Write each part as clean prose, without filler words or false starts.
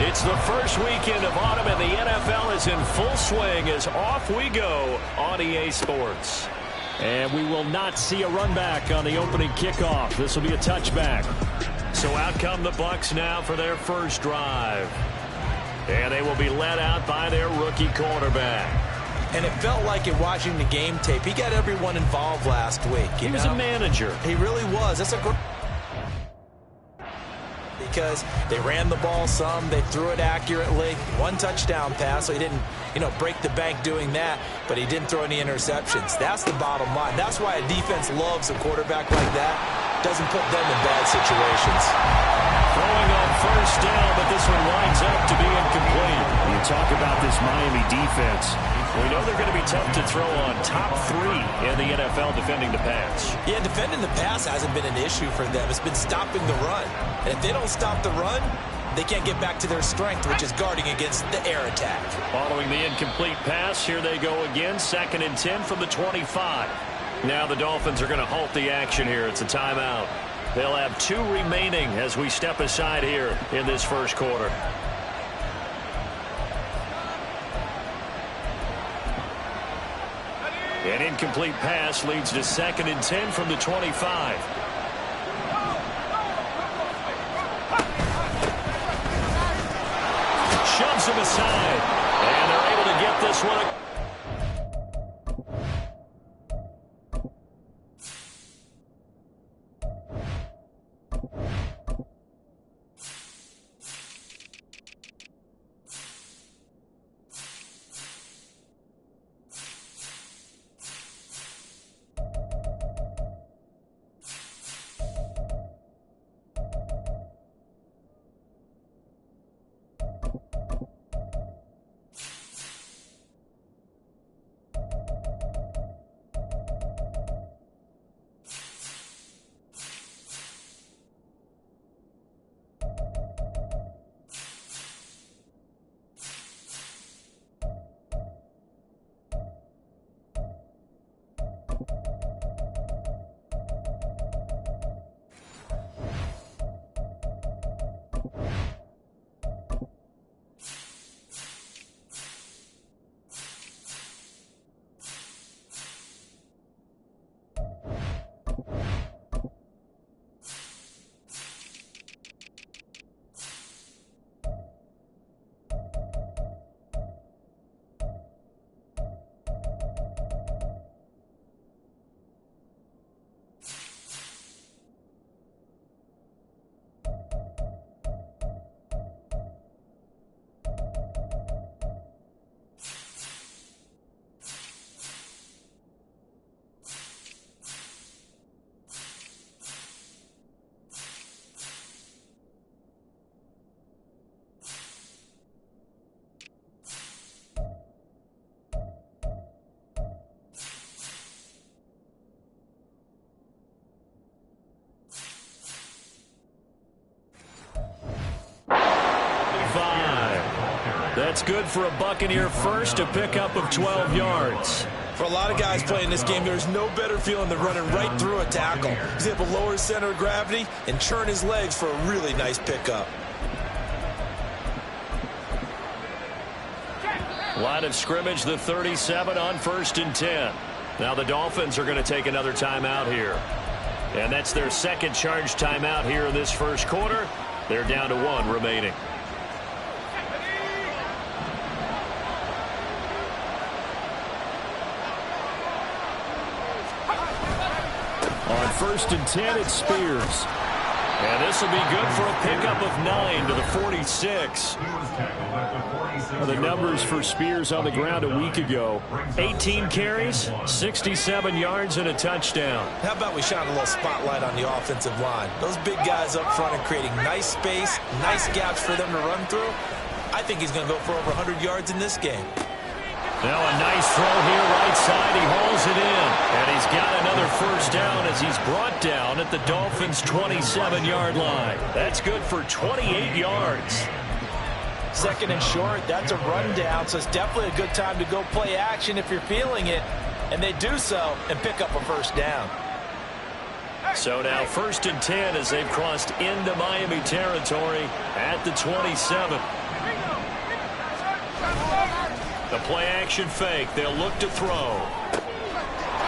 It's the first weekend of autumn, and the NFL is in full swing as off we go on EA Sports. And we will not see a run back on the opening kickoff. This will be a touchback. So out come the Bucs now for their first drive. And they will be led out by their rookie quarterback. And it felt like in watching the game tape, he got everyone involved last week. He was a manager. He really was. That's a great... Because they ran the ball some, they threw it accurately. One touchdown pass, so he didn't, break the bank doing that, but he didn't throw any interceptions. That's the bottom line. That's why a defense loves a quarterback like that. Doesn't put them in bad situations. Throwing on first down, but this one winds up to be incomplete. You talk about this Miami defense. We know they're going to be tough to throw on. Top 3 in the NFL defending the pass. Yeah, defending the pass hasn't been an issue for them. It's been stopping the run. And if they don't stop the run, they can't get back to their strength, which is guarding against the air attack. Following the incomplete pass, here they go again. 2nd and 10 from the 25. Now the Dolphins are going to halt the action here. It's a timeout. They'll have 2 remaining as we step aside here in this first quarter. An incomplete pass leads to 2nd and 10 from the 25. Shoves him aside. And they're able to get this one. That's good for a Buccaneer first, a pickup of 12 yards. For a lot of guys playing this game, there's no better feeling than running right through a tackle. He's able to lower his center of gravity and churn his legs for a really nice pickup. Line of scrimmage, the 37 on 1st and 10. Now the Dolphins are going to take another timeout here. And that's their 2nd charge timeout here in this first quarter. They're down to 1 remaining. On 1st and 10, it's Spears. And this will be good for a pickup of 9 to the 46. The numbers for Spears on the ground a week ago. 18 carries, 67 yards, and a touchdown. How about we shine a little spotlight on the offensive line? Those big guys up front are creating nice space, nice gaps for them to run through. I think he's going to go for over 100 yards in this game. Now a nice throw here right side. He hauls it in. And he's got another first down as he's brought down at the Dolphins' 27-yard line. That's good for 28 yards. 2nd and short, that's a rundown, so it's definitely a good time to go play action if you're feeling it. And they do so and pick up a first down. So now 1st and 10 as they've crossed into Miami territory at the 27. A play-action fake. They'll look to throw.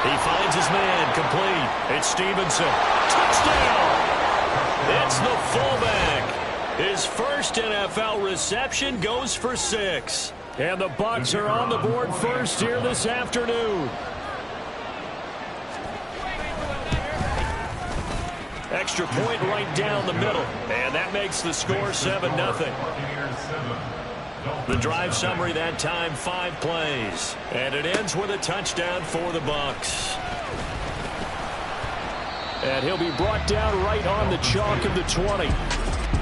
He finds his man. Complete. It's Stevenson. Touchdown! It's the fullback. His first NFL reception goes for 6. And the Bucs are on the board first here this afternoon. Extra point right down the middle. And that makes the score 7-0. The drive summary that time, 5 plays. And it ends with a touchdown for the Bucs. And he'll be brought down right on the chalk of the 20.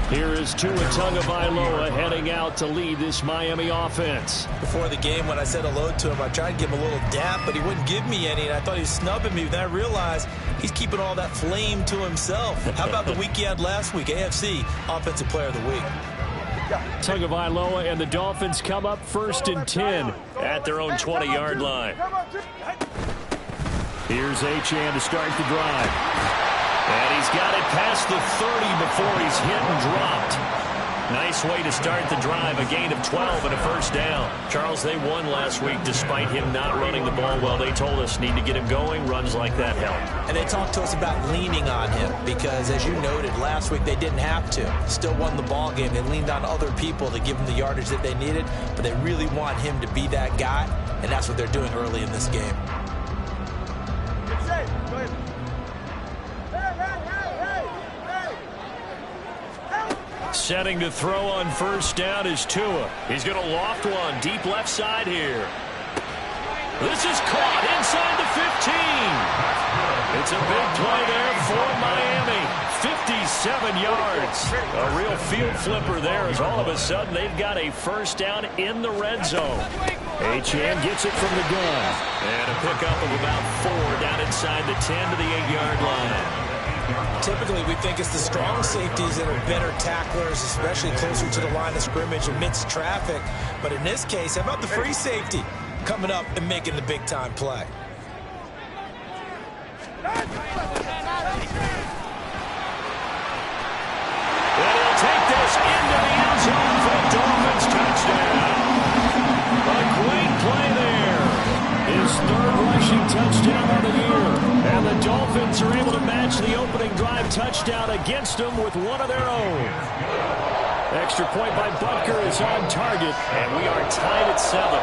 Here is Tua Tagovailoa heading out to lead this Miami offense. Before the game, when I said hello to him, I tried to give him a little dap, but he wouldn't give me any, and I thought he was snubbing me. Then I realized he's keeping all that flame to himself. How about the week he had last week? AFC Offensive Player of the Week. Tagovailoa and the Dolphins come up 1st and 10 at their own 20-yard line. Here's Achane to start the drive. And he's got it past the 30 before he's hit and dropped. Nice way to start the drive. A gain of 12 and a first down. Charles, they won last week despite him not running the ball well. They told us need to get him going. Runs like that help. And they talked to us about leaning on him because, as you noted, last week they didn't have to. Still won the ball game. They leaned on other people to give them the yardage that they needed, but they really want him to be that guy, and that's what they're doing early in this game. Setting to throw on first down is Tua. He's going to loft one deep left side here. This is caught inside the 15. It's a big play there for Miami. 57 yards. A real field flipper there as all of a sudden they've got a first down in the red zone. Achane gets it from the gun. And a pickup of about 4 down inside the 10 to the 8-yard line. Typically, we think it's the strong safeties that are better tacklers, especially closer to the line of scrimmage amidst traffic. But in this case, how about the free safety coming up and making the big-time play? And he'll take this into the end zone for a Dolphins touchdown. A great play there. His 3rd rushing touchdown of the year. And the Dolphins are able to match the opening drive touchdown against them with one of their own. Extra point by Butker is on target. And we are tied at 7.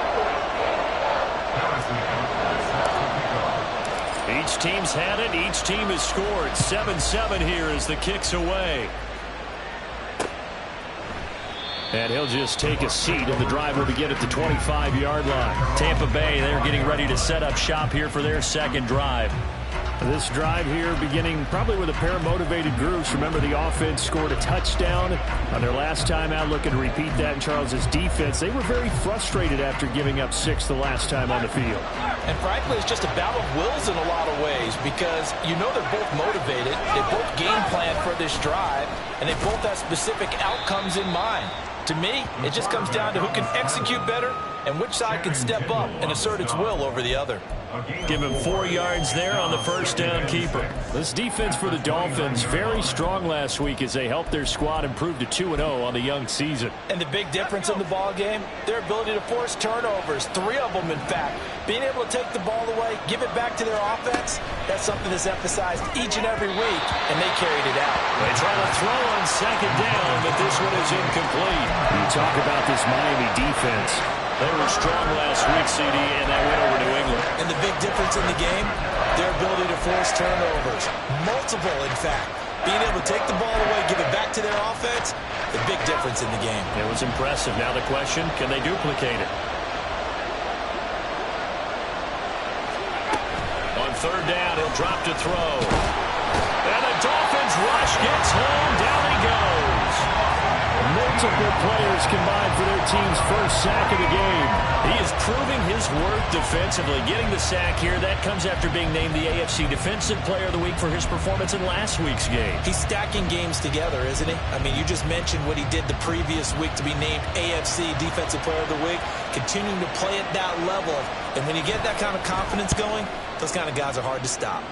Each team's had it. Each team has scored. 7-7 here as the kick's away. And he'll just take a seat, and the drive will begin at the 25-yard line. Tampa Bay, they're getting ready to set up shop here for their second drive. This drive here beginning probably with a pair of motivated groups. Remember, the offense scored a touchdown on their last time out, looking to repeat that in Charles's defense. They were very frustrated after giving up 6 the last time on the field. And frankly, it's just a battle of wills in a lot of ways because you know they're both motivated. They both game plan for this drive, and they both have specific outcomes in mind. To me, it just comes down to who can execute better and which side can step up and assert its will over the other. Give him 4 yards there on the first down keeper. This defense for the Dolphins, very strong last week as they helped their squad improve to 2-0 on the young season. And the big difference in the ball game, their ability to force turnovers, 3 of them in fact. Being able to take the ball away, give it back to their offense, that's something that's emphasized each and every week, and they carried it out. They try to throw on second down, but this one is incomplete. You talk about this Miami defense. They were strong last week, CD, and that went over New England. And the big difference in the game, their ability to force turnovers. Multiple, in fact. Being able to take the ball away, give it back to their offense, the big difference in the game. It was impressive. Now the question, can they duplicate it? On third down, he'll drop to throw. And the Dolphins rush gets home. Down he goes. Multiple players combined for their team's first sack of the game. He is proving his worth defensively, getting the sack here. That comes after being named the AFC Defensive Player of the Week for his performance in last week's game. He's stacking games together, isn't he? I mean, you just mentioned what he did the previous week to be named AFC Defensive Player of the Week, continuing to play at that level. And when you get that kind of confidence going, those kind of guys are hard to stop.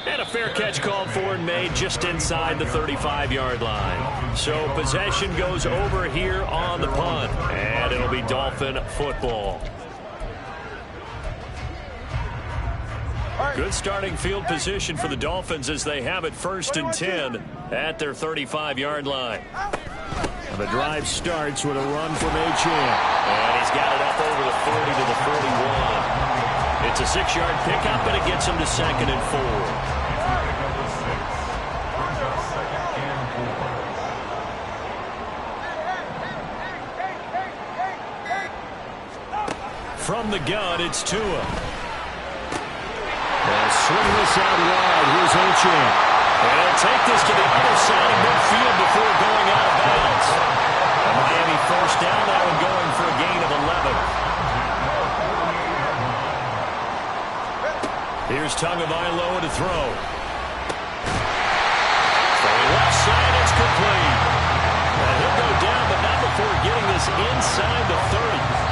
And a fair catch called for and made just inside the 35-yard line. So possession goes over here on the punt. And it'll be Dolphin football. Good starting field position for the Dolphins as they have it 1st and 10 at their 35-yard line. The drive starts with a run from Achane. And he's got it up over the 40 to the 41. It's a 6-yard pickup, and it gets him to 2nd and 4. From the gun, it's Tua. And swing this out wide. Here's Achane. And he'll take this to the other side of midfield before going out of bounds. A Miami 1st down, that one going for a gain of 11. Here's Tagovailoa to throw. From the left side, it's complete. And he'll go down, but not before getting this inside the 30.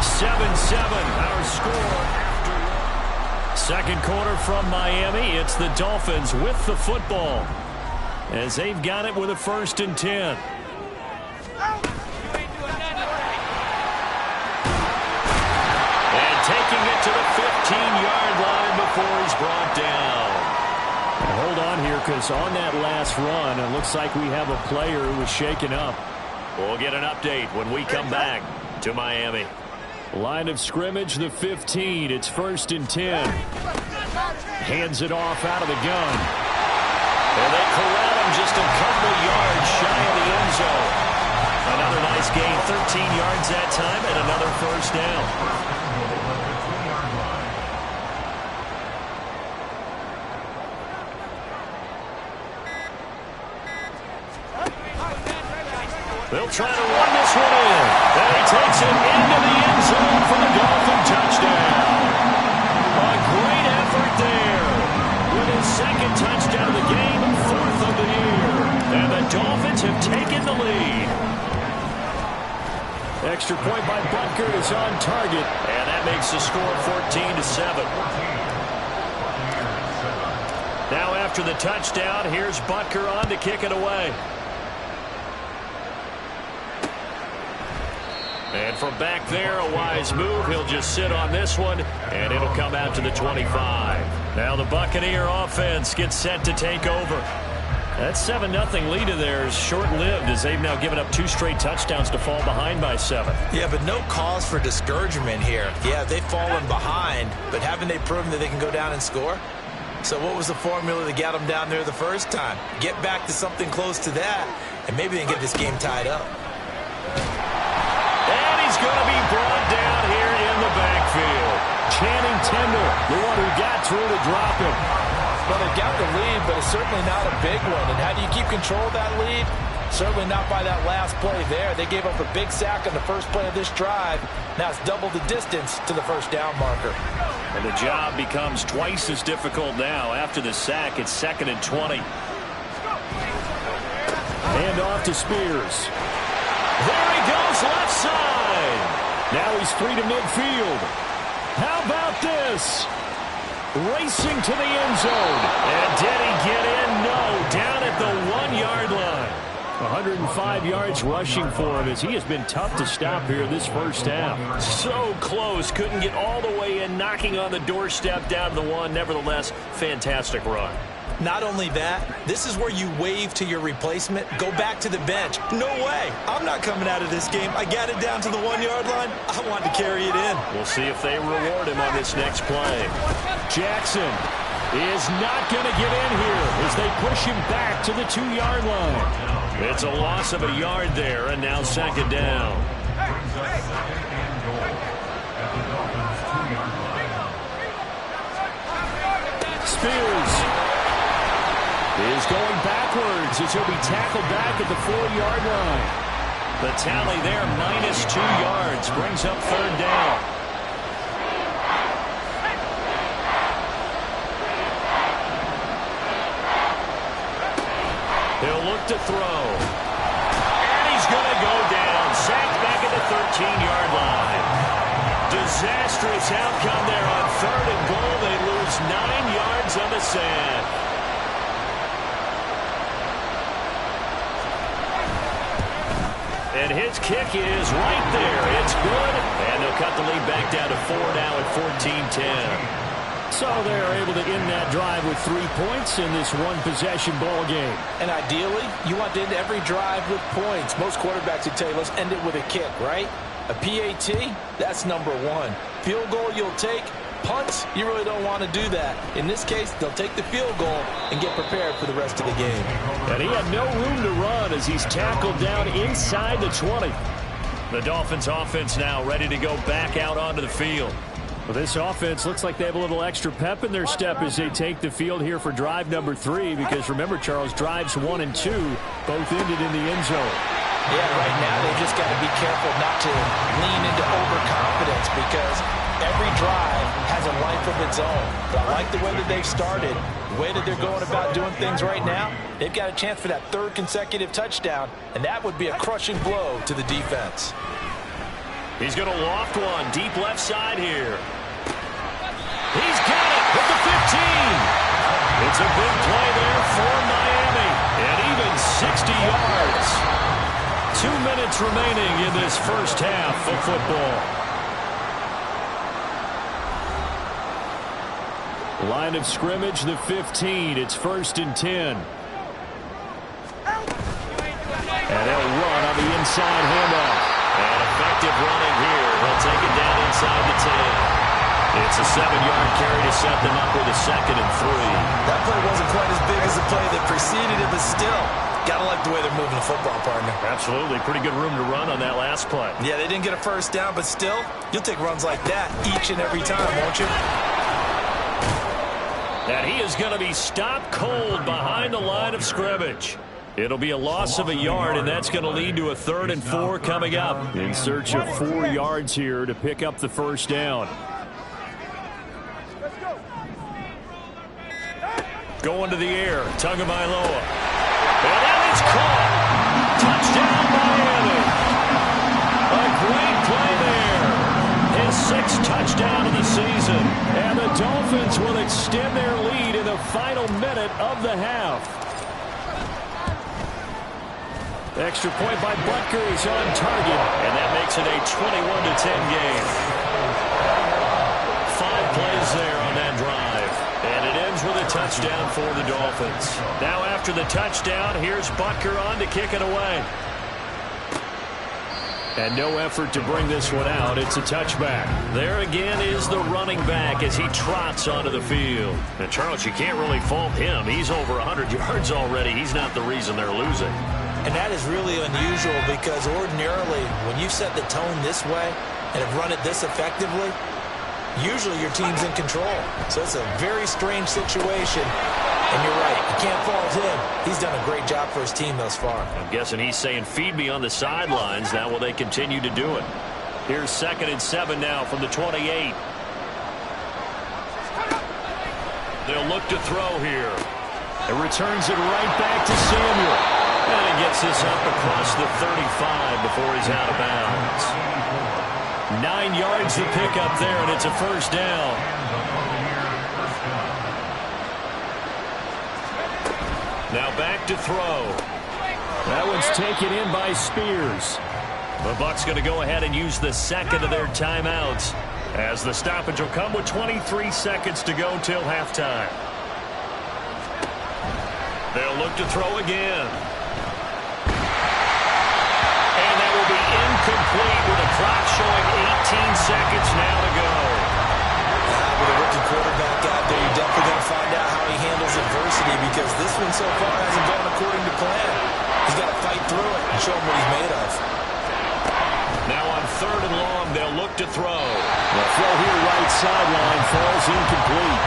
7-7, our score. Second quarter from Miami. It's the Dolphins with the football as they've got it with a 1st and 10. And taking it to the 15-yard line before he's brought down. And hold on here, because on that last run, it looks like we have a player who was shaken up. We'll get an update when we come back to Miami. Line of scrimmage, the 15. It's 1st and 10. Hands it off out of the gun. And they corral him just a couple yards shy of the end zone. Another nice gain, 13 yards that time, and another 1st down. They'll try to run this one in. And he takes it into the end zone for the Dolphin touchdown. A great effort there. With his 2nd touchdown of the game, 4th of the year. And the Dolphins have taken the lead. Extra point by Butker is on target. And that makes the score 14-7. Now after the touchdown, here's Butker on to kick it away. And from back there, a wise move. He'll just sit on this one, and it'll come out to the 25. Now the Buccaneer offense gets set to take over. That 7-0 lead of theirs short-lived as they've now given up 2 straight touchdowns to fall behind by 7. Yeah, but no cause for discouragement here. Yeah, they've fallen behind, but haven't they proven that they can go down and score? So what was the formula that got them down there the first time? Get back to something close to that, and maybe they can get this game tied up. He's going to be brought down here in the backfield. Channing Tindall, the one who got through to drop him. Well, they got the lead, but it's certainly not a big one. And how do you keep control of that lead? Certainly not by that last play there. They gave up a big sack on the first play of this drive. Now it's double the distance to the 1st down marker. And the job becomes twice as difficult now. After the sack, it's 2nd and 20. Hand off to Spears. There he goes, left side. Now he's free to midfield. How about this? Racing to the end zone. And did he get in? No, down at the 1-yard line. 105 yards rushing for him as he has been tough to stop here this 1st half. So close, couldn't get all the way in, knocking on the doorstep down to the 1. Nevertheless, fantastic run. Not only that, this is where you wave to your replacement, go back to the bench. No way. I'm not coming out of this game. I got it down to the 1-yard line. I want to carry it in. We'll see if they reward him on this next play. Jackson is not going to get in here as they push him back to the 2-yard line. It's a loss of a yard there, and now 2nd down. Spears is going backwards as he'll be tackled back at the 4-yard line. The tally there, -2 yards, brings up 3rd down. He'll look to throw. And he's going to go down. Sacked back at the 13-yard line. disastrous outcome there on 3rd and goal. They lose 9 yards on the sack. And his kick is right there. It's good. And they'll cut the lead back down to 4 now at 14-10. So they're able to end that drive with 3 points in this one-possession ball game. And ideally, you want to end every drive with points. Most quarterbacks would tell you, let's end it with a kick, right? A PAT, that's number 1. Field goal you'll take. Punts, you really don't want to do that. In this case, they'll take the field goal and get prepared for the rest of the game. And he had no room to run as he's tackled down inside the 20. The Dolphins offense now ready to go back out onto the field. Well, this offense looks like they have a little extra pep in their step as they take the field here for drive number 3. Because remember, Charles, drives 1 and 2 both ended in the end zone. Yeah, right now they've just got to be careful not to lean into overconfidence because every drive has a life of its own. But I like the way that they've started, the way that they're going about doing things right now. They've got a chance for that 3rd consecutive touchdown, and that would be a crushing blow to the defense. He's going to loft one deep left side here. He's got it with the 15. It's a big play there for Miami. And even 60 yards. 2 minutes remaining in this first half of football. Line of scrimmage, the 15. It's 1st and 10. And they'll run on the inside handoff. And effective running here. He'll take it down inside the 10. It's a 7-yard carry to set them up with a 2nd and 3. That play wasn't quite as big as the play that preceded it, but still, gotta like the way they're moving the football, partner. Absolutely. Pretty good room to run on that last play. Yeah, they didn't get a first down, but still, you'll take runs like that each and every time, won't you? And he is going to be stopped cold behind the line of scrimmage. It'll be a loss of a yard, and that's going to lead to a 3rd and 4 coming up. In search of 4 yards here to pick up the first down. Going to the air, Tagovailoa. And that is caught. Touchdown, Miami. A great play there. His 6th touchdown of the season. And the Dolphins will extend their lead in the final minute of the half. Extra point by Butker is on target. And that makes it a 21-10 game. 5 plays there on that drive. And it ends with a touchdown for the Dolphins. Now after the touchdown, here's Butker on to kick it away. And no effort to bring this one out. It's a touchback. There again is the running back as he trots onto the field. And Charles, you can't really fault him. He's over 100 yards already. He's not the reason they're losing. And that is really unusual because ordinarily when you set the tone this way and have run it this effectively, usually your team's in control. So it's a very strange situation. And you're right, you can't fault him. He's done a great job for his team thus far. I'm guessing he's saying, feed me on the sidelines. Now will they continue to do it? Here's 2nd and 7 now from the 28. They'll look to throw here. It returns it right back to Samuel. And he gets this up across the 35 before he's out of bounds. 9 yards to pick up there, and it's a first down. Now back to throw. That one's taken in by Spears. The Bucs going to go ahead and use the 2nd of their timeouts as the stoppage will come with 23 seconds to go till halftime. They'll look to throw again. And that will be incomplete with the clock showing 18 seconds now to go. With a rookie quarterback out there, you're definitely going to find out how he handles adversity because this one so far hasn't gone according to plan. He's got to fight through it and show him what he's made of. Now on 3rd and long, they'll look to throw. The throw here right sideline falls incomplete.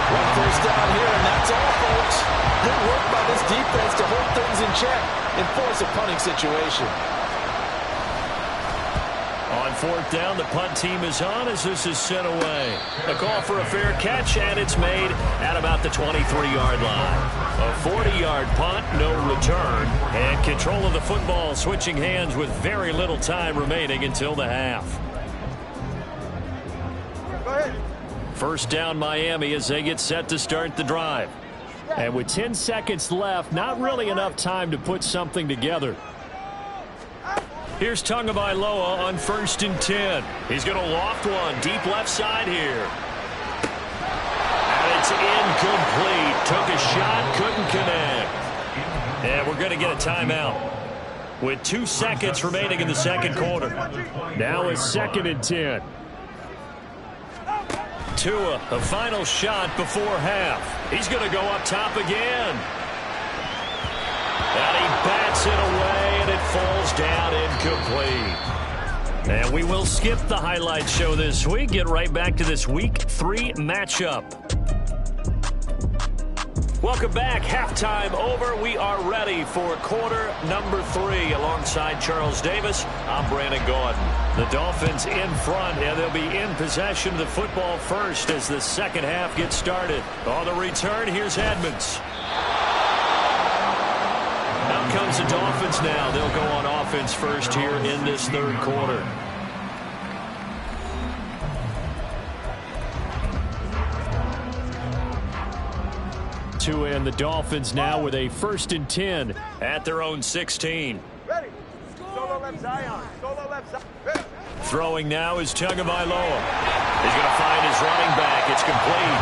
One first down here, and that's all, folks. Good work by this defense to hold things in check and force a punting situation. On 4th down, the punt team is on as this is sent away. A call for a fair catch, and it's made at about the 23-yard line. A 40-yard punt, no return, and control of the football switching hands with very little time remaining until the half. First down Miami as they get set to start the drive. And with 10 seconds left, not really enough time to put something together. Here's Tagovailoa on 1st and 10. He's going to loft one deep left side here. And it's incomplete. Took a shot, couldn't connect. And we're going to get a timeout with 2 seconds remaining in the second quarter. Now it's 2nd and 10. Tua, a final shot before half. He's going to go up top again. And he bats it away, and it falls down incomplete. And we will skip the highlight show this week. Get right back to this Week 3 matchup. Welcome back. Halftime over. We are ready for quarter number 3. Alongside Charles Davis, I'm Brandon Gordon. The Dolphins in front, and they'll be in possession of the football first as the second half gets started. On the return, here's Edmonds. Out comes the Dolphins now. They'll go on offense first here in this third quarter. Tua and the Dolphins now with a 1st and 10 at their own 16. Ready. Solo left Zion. Solo left Zion. Throwing now is Tagovailoa. He's going to find his running back. It's complete.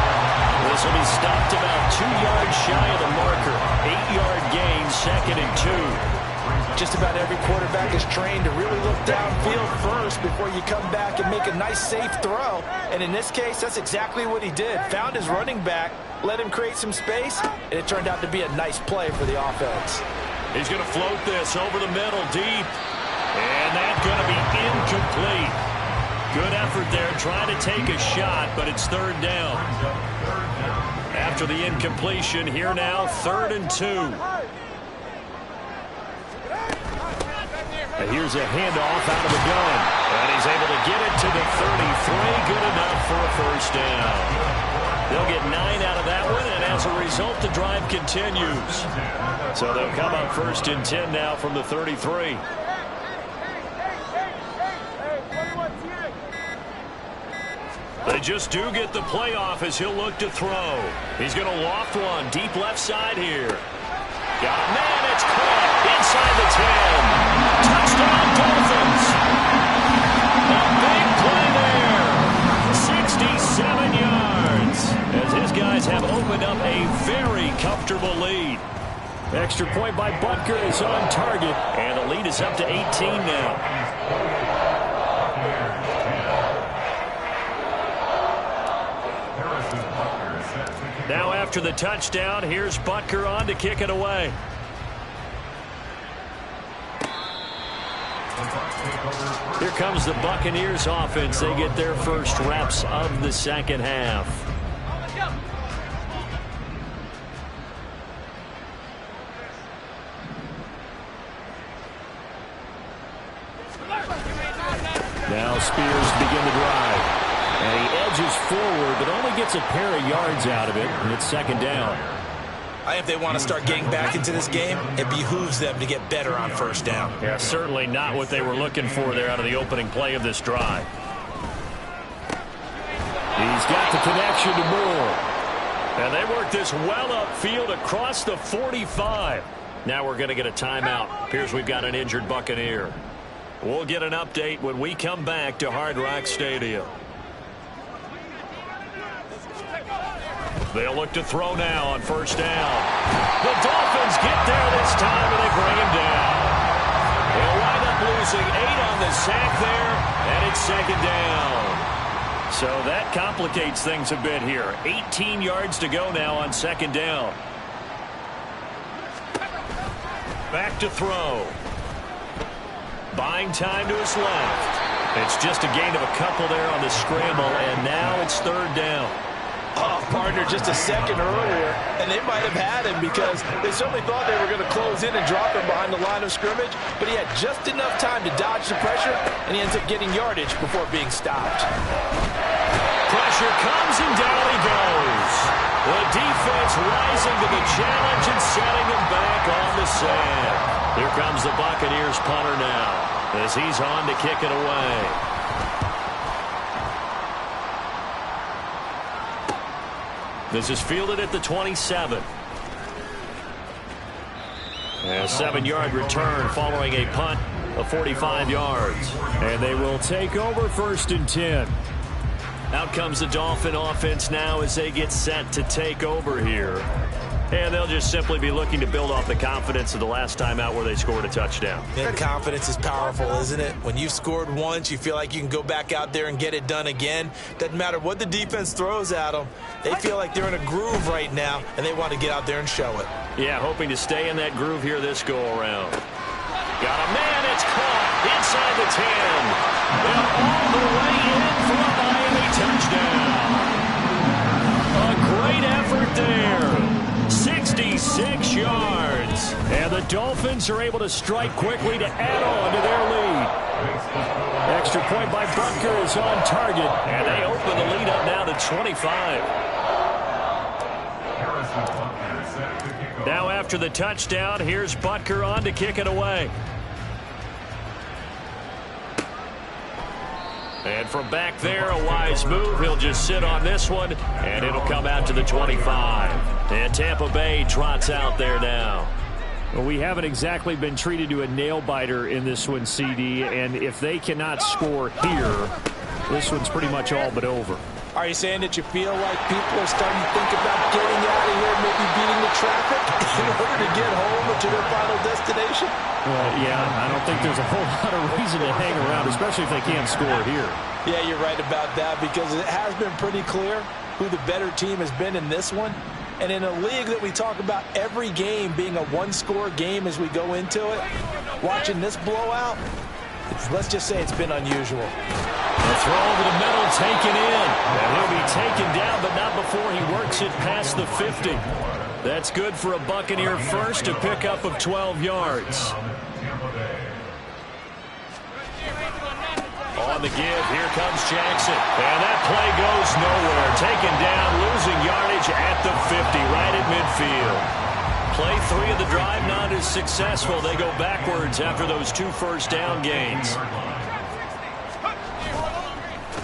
This will be stopped about 2 yards shy of the marker. 8-yard gain, 2nd and 2. Just about every quarterback is trained to really look downfield first before you come back and make a nice, safe throw. And in this case, that's exactly what he did. Found his running back, let him create some space, and it turned out to be a nice play for the offense. He's going to float this over the middle deep. And that's going to be incomplete. Good effort there trying to take a shot, but it's 3rd down. After the incompletion, here now, 3rd and 2. And here's a handoff out of the gun. And he's able to get it to the 33. Good enough for a 1st down. They'll get 9 out of that one, and as a result, the drive continues. So they'll come up 1st and 10 now from the 33. They just do get the playoff as he'll look to throw. He's going to loft one deep left side here. Got a man, it's caught inside the 10. Touchdown Dolphins. A big play there. 67 yards as his guys have opened up a very comfortable lead. Extra point by Butker is on target. And the lead is up to 18 now. Now after the touchdown, here's Butker on to kick it away. Here comes the Buccaneers offense. They get their first reps of the second half. Now Spears begin the drive. And he edges forward, but only gets a pair of yards out of it, and it's 2nd down. I think if they want to start getting back into this game, it behooves them to get better on 1st down. Yeah, certainly not what they were looking for there out of the opening play of this drive. He's got the connection to Moore. And they work this well upfield across the 45. Now we're going to get a timeout. Appears we've got an injured Buccaneer. We'll get an update when we come back to Hard Rock Stadium. They'll look to throw now on 1st down. The Dolphins get there this time, and they bring him down. They'll wind up losing 8 on the sack there, and it's 2nd down. So that complicates things a bit here. 18 yards to go now on 2nd down. Back to throw. Buying time to his left. It's just a gain of a couple there on the scramble, and now it's 3rd down. Oh, partner, just a second earlier, and they might have had him because they certainly thought they were going to close in and drop him behind the line of scrimmage, but he had just enough time to dodge the pressure, and he ends up getting yardage before being stopped. Pressure comes, and down he goes. The defense rising to the challenge and setting him back on the sand. Here comes the Buccaneers punter now as he's on to kick it away. This is fielded at the 27. A 7-yard return following a punt of 45 yards. And they will take over 1st and 10. Out comes the Dolphin offense now as they get set to take over here. And they'll just simply be looking to build off the confidence of the last time out where they scored a touchdown. And confidence is powerful, isn't it? When you've scored once, you feel like you can go back out there and get it done again. Doesn't matter what the defense throws at them. They feel like they're in a groove right now, and they want to get out there and show it. Yeah, hoping to stay in that groove here this go-around. Got a man, it's caught inside the 10. And all the way in for a Miami touchdown. A great effort there. 66 yards. And the Dolphins are able to strike quickly to add on to their lead. Extra point by Butker is on target. And they open the lead up now to 25. Now after the touchdown, here's Butker on to kick it away. And from back there, a wise move. He'll just sit on this one, and it'll come out to the 25. And Tampa Bay trots out there now. Well, we haven't exactly been treated to a nail-biter in this one, CD, and if they cannot score here, this one's pretty much all but over. Are you saying that you feel like people are starting to think about getting out of here, maybe beating the traffic in order to get home or to their final destination? Yeah, I don't think there's a whole lot of reason to hang around, especially if they can't score here. Yeah, you're right about that, because it has been pretty clear who the better team has been in this one. And in a league that we talk about every game being a one-score game as we go into it, watching this blowout, let's just say it's been unusual. The throw over the middle, taken in. And he'll be taken down, but not before he works it past the 50. That's good for a Buccaneer first, a pickup of 12 yards. On the give, here comes Jackson. And that play goes nowhere. Taken down, losing yardage at the 50, right at midfield. Play 3 of the drive not as successful. They go backwards after those 2 first-down gains.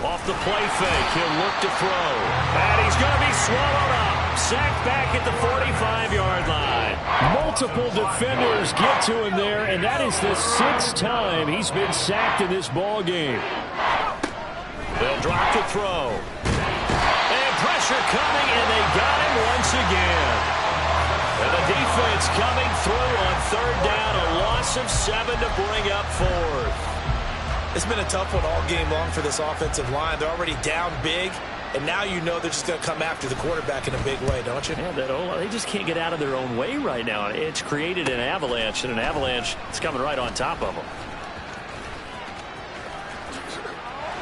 Off the play fake, he'll look to throw. And he's going to be swallowed up. Sacked back at the 45-yard line. Multiple defenders get to him there, and that is the 6th time he's been sacked in this ball game. They'll drop to throw. And pressure coming, and they got him once again. And the defense coming through on 3rd down, a loss of 7 to bring up 4th. It's been a tough one all game long for this offensive line. They're already down big, and now you know they're just going to come after the quarterback in a big way, don't you? Yeah, they just can't get out of their own way right now. It's created an avalanche, and an avalanche is coming right on top of them.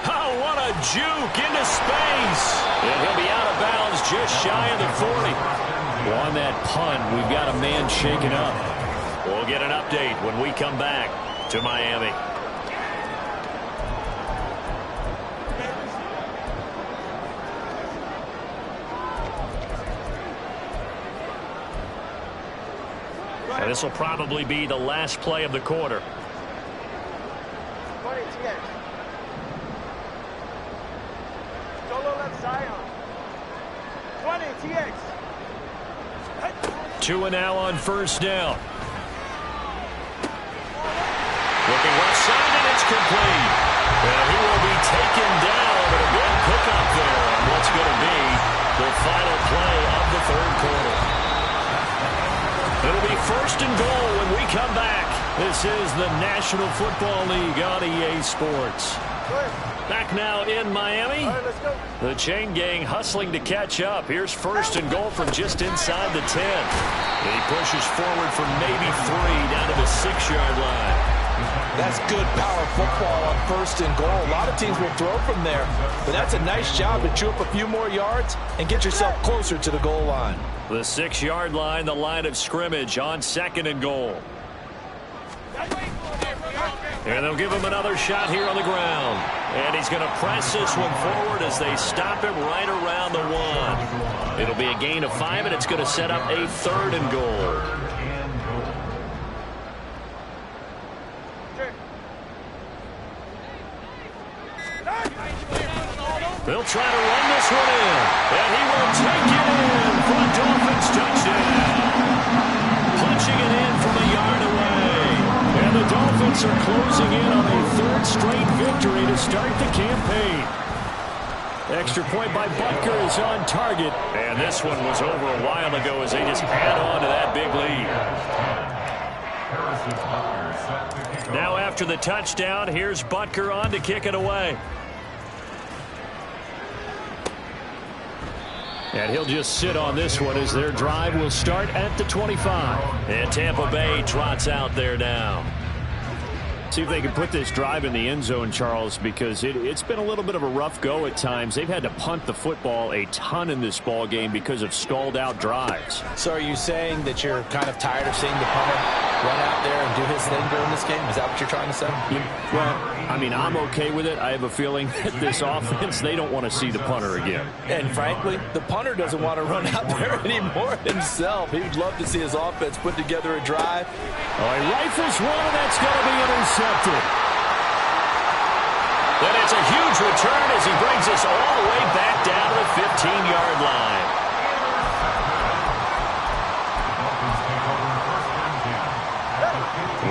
Oh, what a juke into space. And he'll be out of bounds just shy of the 40. Well, on that punt, we've got a man shaken up. We'll get an update when we come back to Miami. And this will probably be the last play of the quarter. 20 TX. Solo left Zion. 20 TX. 2 and now on 1st down. Looking left side, and it's complete. And he will be taken down, but a good pickup there on what's going to be the final play of the 3rd quarter. It'll be 1st and goal when we come back. This is the National Football League on EA Sports. Back now in Miami. All right, let's go. The chain gang hustling to catch up. Here's 1st and goal from just inside the 10. And he pushes forward for maybe 3 down to the 6-yard line. That's good power football on 1st and goal. A lot of teams will throw from there, but that's a nice job to chew up a few more yards and get yourself closer to the goal line. The 6-yard line, the line of scrimmage on 2nd and goal. And they'll give him another shot here on the ground. And he's going to press this one forward as they stop him right around the 1. It'll be a gain of 5, and it's going to set up a 3rd and goal. They'll try to run this one in, and he will take it in for a Dolphins touchdown. Punching it in from a yard away. And the Dolphins are closing in on a third straight victory to start the campaign. Extra point by Butker is on target. And this one was over a while ago as they just add on to that big lead. Now after the touchdown, here's Butker on to kick it away. And he'll just sit on this one as their drive will start at the 25. And Tampa Bay trots out there now. See if they can put this drive in the end zone, Charles, because it's been a little bit of a rough go at times. They've had to punt the football a ton in this ball game because of stalled out drives. So are you saying that you're kind of tired of seeing the punter run out there and do his thing during this game? Is that what you're trying to say? Well, I mean, I'm okay with it. I have a feeling that this offense, they don't want to see the punter again. And frankly, the punter doesn't want to run out there anymore himself. He would love to see his offense put together a drive. Oh, he rifles one, and that's going to be intercepted. And it's a huge return as he brings us all the way back down to the 15-yard line.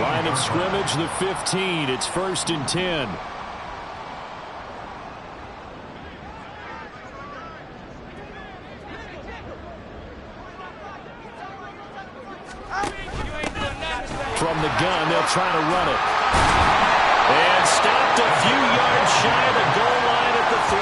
Line of scrimmage, the 15. It's 1st and 10. From the gun, they'll try to run it. And stopped a few yards shy of the goal line at the 3.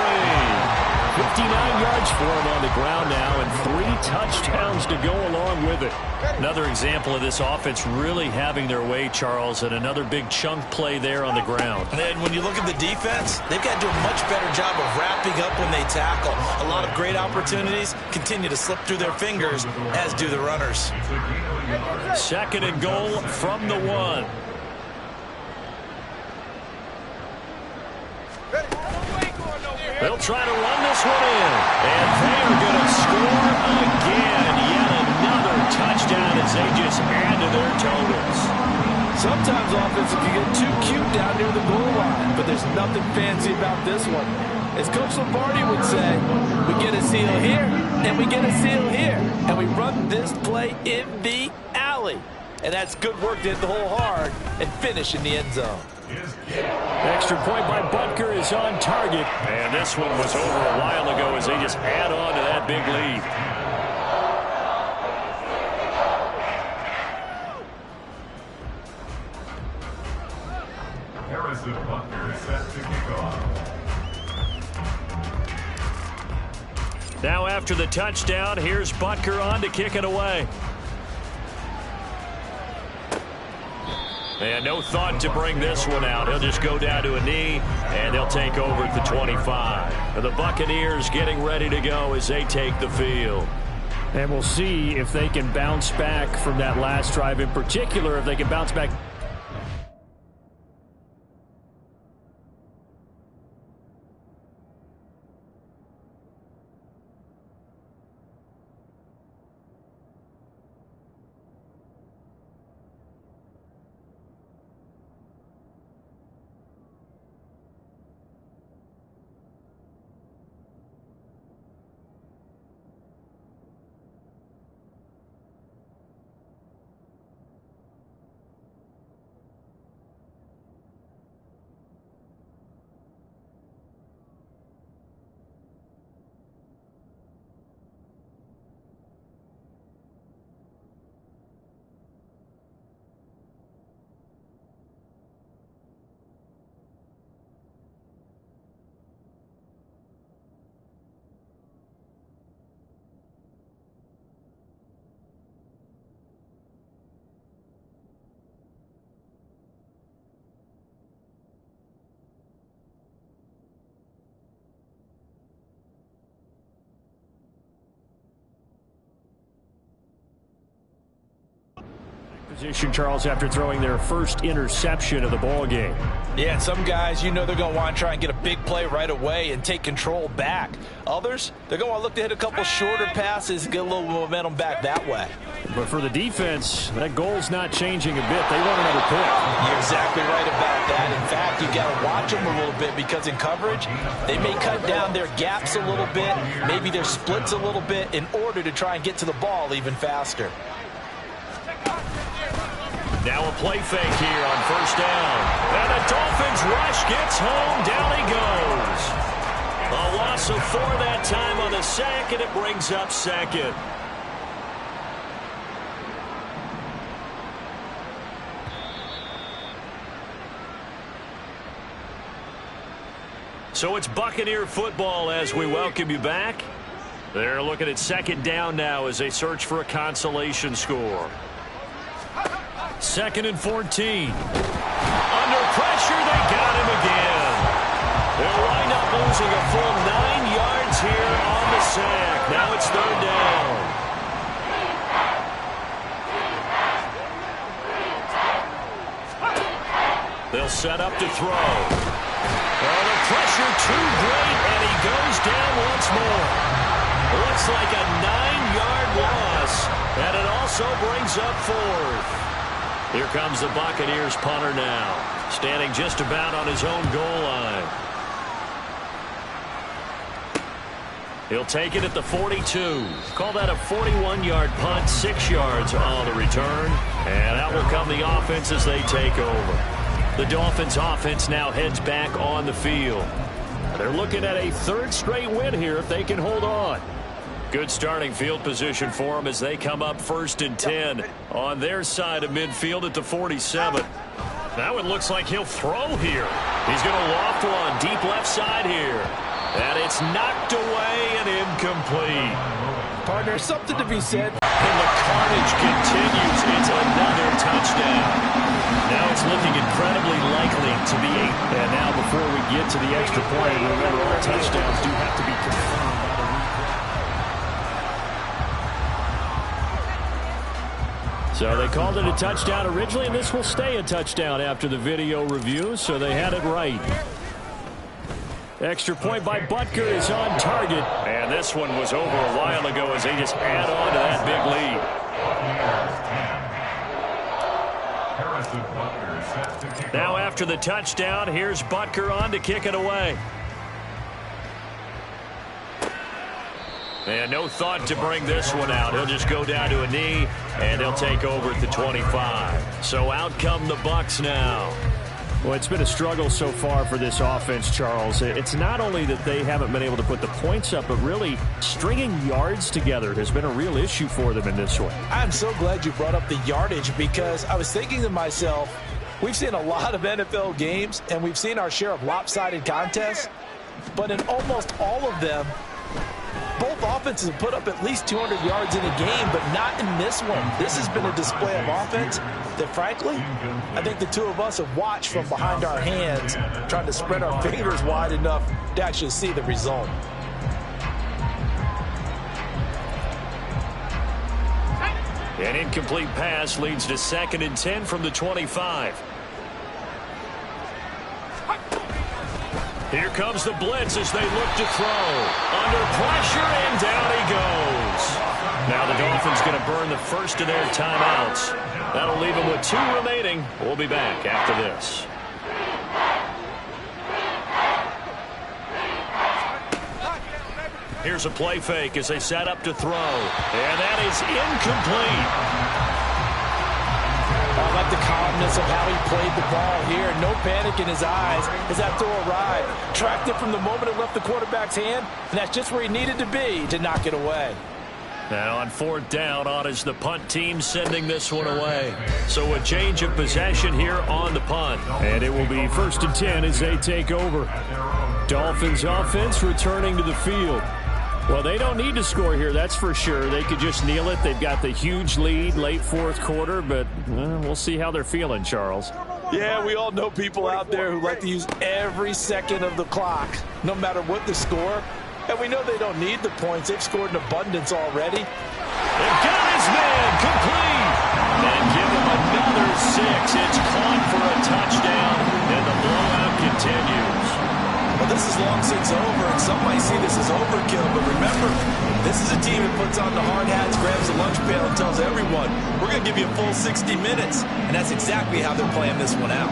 59 yards for him on the ground now, and 3 touchdowns to go along with it. Another example of this offense really having their way, Charles, and another big chunk play there on the ground. And when you look at the defense, they've got to do a much better job of wrapping up when they tackle. A lot of great opportunities continue to slip through their fingers, as do the runners. 2nd and goal from the 1. They'll try to run this one in. And they are going to score again. Yet another touchdown as they just add to their totals. Sometimes offensive can get too cute down near the goal line, but there's nothing fancy about this one. As Coach Lombardi would say, we get a seal here, and we get a seal here, and we run this play in the alley. And that's good work to hit the hole hard and finish in the end zone. Extra point by Butker is on target. And this one was over a while ago as they just add on to that big lead. Harrison Butker is set to kick off. Now after the touchdown, here's Butker on to kick it away. And no thought to bring this one out. He'll just go down to a knee, and they'll take over at the 25. And the Buccaneers getting ready to go as they take the field. And we'll see if they can bounce back from that last drive in particular, if they can bounce back. Position, Charles, after throwing their first interception of the ball game. Yeah, and some guys, you know, they're going to want to try and get a big play right away and take control back. Others, they're going to want to look to hit a couple shorter passes and get a little momentum back that way. But for the defense, that goal's not changing a bit. They want another pick. You're exactly right about that. In fact, you've got to watch them a little bit because in coverage, they may cut down their gaps a little bit, maybe their splits a little bit in order to try and get to the ball even faster. Now a play fake here on first down. And the Dolphins rush gets home. Down he goes. A loss of 4 that time on the sack, and it brings up second. So it's Buccaneer football as we welcome you back. They're looking at second down now as they search for a consolation score. 2nd and 14. Under pressure, they got him again. They'll wind up losing a full 9 yards here on the sack. Now it's 3rd down. They'll set up to throw. Oh, the pressure too great, and he goes down once more. Looks like a 9-yard loss, and it also brings up 4th. Here comes the Buccaneers punter now, standing just about on his own goal line. He'll take it at the 42. Call that a 41-yard punt, 6 yards on the return. And out will come the offense as they take over. The Dolphins offense now heads back on the field. They're looking at a 3rd straight win here if they can hold on. Good starting field position for them as they come up 1st and 10 on their side of midfield at the 47. Now it looks like he'll throw here. He's going to loft one deep left side here. And it's knocked away and incomplete. Partner, something to be said. And the carnage continues. It's another touchdown. Now it's looking incredibly likely to be a... And now before we get to the extra point, remember all touchdowns do have to be confirmed. So they called it a touchdown originally, and this will stay a touchdown after the video review, so they had it right. Extra point by Butker is on target. And this one was over a while ago as they just add on to that big lead. Now after the touchdown, here's Butker on to kick it away. And no thought to bring this one out. He'll just go down to a knee, and they'll take over at the 25. So out come the Bucs now. Well, it's been a struggle so far for this offense, Charles. It's not only that they haven't been able to put the points up, but really stringing yards together has been a real issue for them in this one. I'm so glad you brought up the yardage because I was thinking to myself, we've seen a lot of NFL games, and we've seen our share of lopsided contests, but in almost all of them, both offenses have put up at least 200 yards in a game, but not in this one. This has been a display of offense that, frankly, I think the two of us have watched from behind our hands, trying to spread our fingers wide enough to actually see the result. An incomplete pass leads to 2nd and 10 from the 25. Here comes the blitz as they look to throw. Under pressure, and down he goes. Now the Dolphins going to burn the first of their timeouts. That'll leave them with 2 remaining. We'll be back after this. Here's a play fake as they set up to throw. And that is incomplete. I like the calmness of how he played the ball here. No panic in his eyes as that throw arrived. Tracked it from the moment it left the quarterback's hand, and that's just where he needed to be to knock it away. Now on 4th down, on is the punt team sending this one away. So a change of possession here on the punt. And it will be 1st and 10 as they take over. Dolphins offense returning to the field. Well, they don't need to score here, that's for sure. They could just kneel it. They've got the huge lead late 4th quarter, but we'll see how they're feeling, Charles. Yeah, we all know people out there who like to use every second of the clock, no matter what the score. And we know they don't need the points. They've scored in abundance already. They've got his man complete. And give him 6. It's caught for a touchdown, and the blowout continues. Well, this is long since over, and some might see this as overkill, but remember, this is a team that puts on the hard hats, grabs the lunch pail, and tells everyone, we're going to give you a full 60 minutes, and that's exactly how they're playing this one out.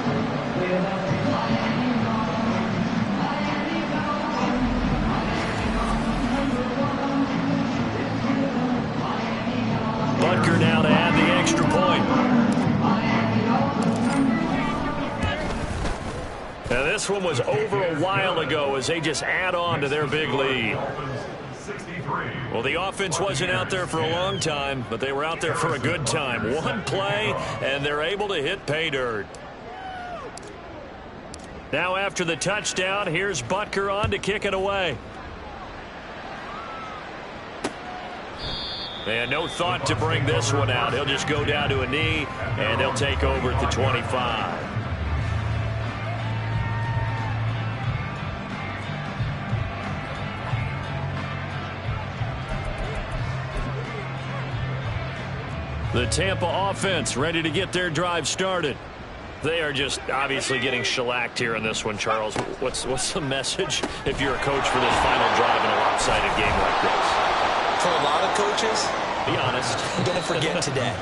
Butker now to add the extra point. Now this one was over a while ago as they just add on to their big lead. Well, the offense wasn't out there for a long time, but they were out there for a good time. One play, and they're able to hit pay dirt. Now after the touchdown, here's Butker on to kick it away. And no thought to bring this one out. He'll just go down to a knee, and they'll take over at the 25. The Tampa offense ready to get their drive started. They are just obviously getting shellacked here in this one, Charles. What's the message if you're a coach for this final drive in a lopsided game like this? For a lot of coaches, be honest. Don't forget today.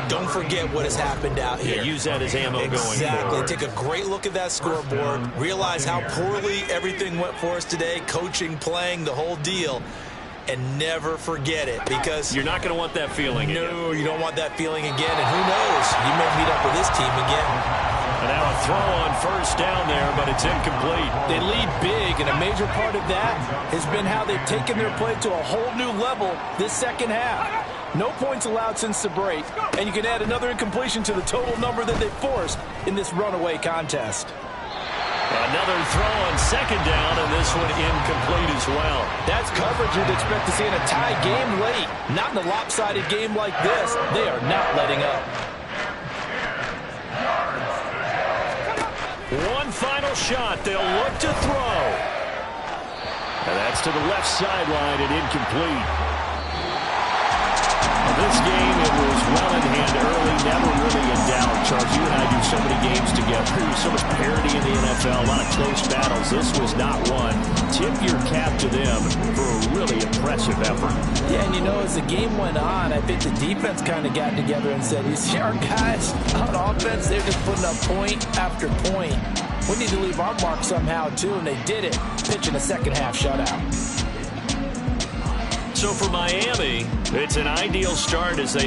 Don't forget what has happened out here. Yeah, use that as ammo going forward. Exactly. Take a great look at that scoreboard. Realize how poorly everything went for us today. Coaching, playing, the whole deal. And never forget it, because you're not going to want that feeling again. No, you don't want that feeling again. And who knows? You may meet up with this team again. And now a throw on first down there, but it's incomplete. They lead big, and a major part of that has been how they've taken their play to a whole new level this second half. No points allowed since the break, and you can add another incompletion to the total number that they forced in this runaway contest. Another throw on second down, and this one incomplete as well. That's coverage you'd expect to see in a tie game late. Not in a lopsided game like this. They are not letting up. One final shot. They'll look to throw. And that's to the left sideline and incomplete. This game, it was well in hand early, never really in doubt. Charles, you and I do so many games together. There's so much parity in the NFL, a lot of close battles. This was not one. Tip your cap to them for a really impressive effort. Yeah, and you know, as the game went on, I think the defense kind of got together and said, you see our guys on offense, they're just putting up point after point. We need to leave our mark somehow, too, and they did it, pitching a second-half shutout. So for Miami, it's an ideal start as they